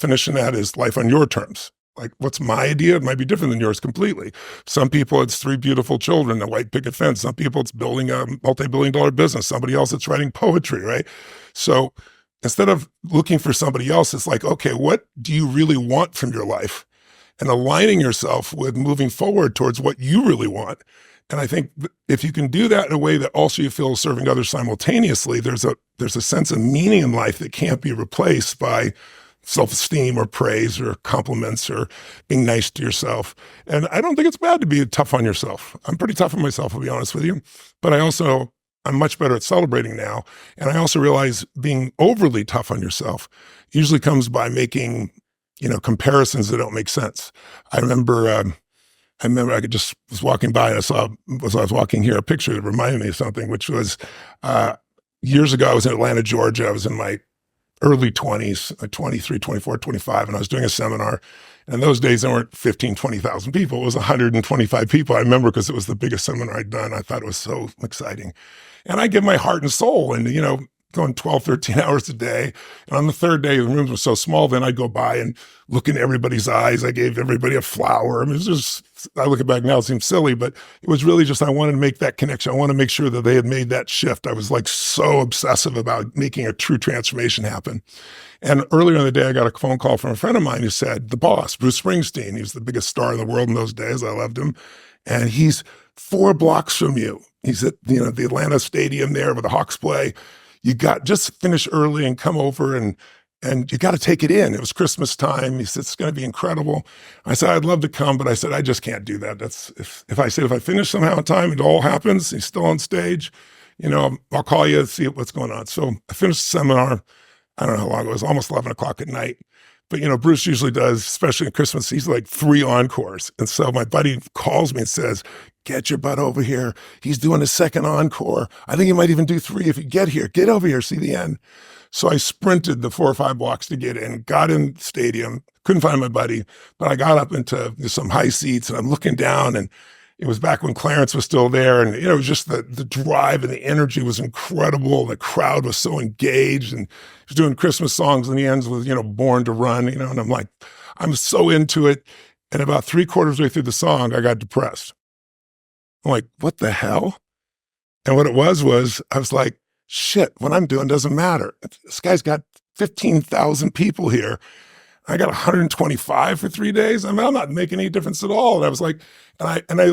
definition of that is life on your terms. Like, what's my idea? It might be different than yours completely. Some people, it's three beautiful children, a white picket fence. Some people, it's building a multi-billion-dollar business. Somebody else, it's writing poetry, right? So instead of looking for somebody else, it's like, okay, what do you really want from your life? And aligning yourself with moving forward towards what you really want. And I think if you can do that in a way that also you feel serving others simultaneously, there's a sense of meaning in life that can't be replaced by self-esteem or praise or compliments or being nice to yourself. And I don't think it's bad to be tough on yourself. I'm pretty tough on myself, I'll be honest with you. But I'm much better at celebrating now. And I also realize being overly tough on yourself usually comes by making, comparisons that don't make sense. I remember I just was walking by and as I was walking here, a picture that reminded me of something, which was years ago, I was in Atlanta, Georgia. I was in my early 20s, 23, 24, 25, and I was doing a seminar. And in those days, there weren't 15, 20,000 people. It was 125 people. I remember because it was the biggest seminar I'd done. I thought it was so exciting. And I give my heart and soul and, going 12, 13 hours a day. And on the third day, the rooms were so small, then I'd go by and look in everybody's eyes. I gave everybody a flower. I mean, it was just, I look back now, it seems silly, but it was really just, I wanted to make that connection. I want to make sure that they had made that shift. I was like so obsessive about making a true transformation happen. And earlier in the day, I got a phone call from a friend of mine who said, the boss, Bruce Springsteen, he was the biggest star in the world in those days. I loved him. And he's 4 blocks from you. He's at, the Atlanta Stadium there where the Hawks play. You just finish early and come over and you got to take it in. It was Christmas time. He said, it's going to be incredible. I said, I'd love to come, but I said, I just can't do that. That's if I finish somehow in time, it all happens. He's still on stage. I'll call you and see what's going on. So I finished the seminar. I don't know how long it was, almost 11 o'clock at night. But, Bruce usually does, especially at Christmas, he's like 3 encores. And so my buddy calls me and says, get your butt over here. He's doing a second encore. I think he might even do 3 if you get here. Get over here, see the end. So I sprinted the 4 or 5 blocks to get in, got in the stadium, couldn't find my buddy, but I got up into some high seats and I'm looking down and it was back when Clarence was still there. And, it was just the drive and the energy was incredible. The crowd was so engaged and he was doing Christmas songs and he ends with, Born to Run, and I'm like, I'm so into it. And about 3/4 way through the song, I got depressed. I'm like, what the hell? And what it was I was like, shit, what I'm doing doesn't matter. This guy's got 15,000 people here. I got 125 for 3 days. I mean, I'm not making any difference at all. And I was like, and I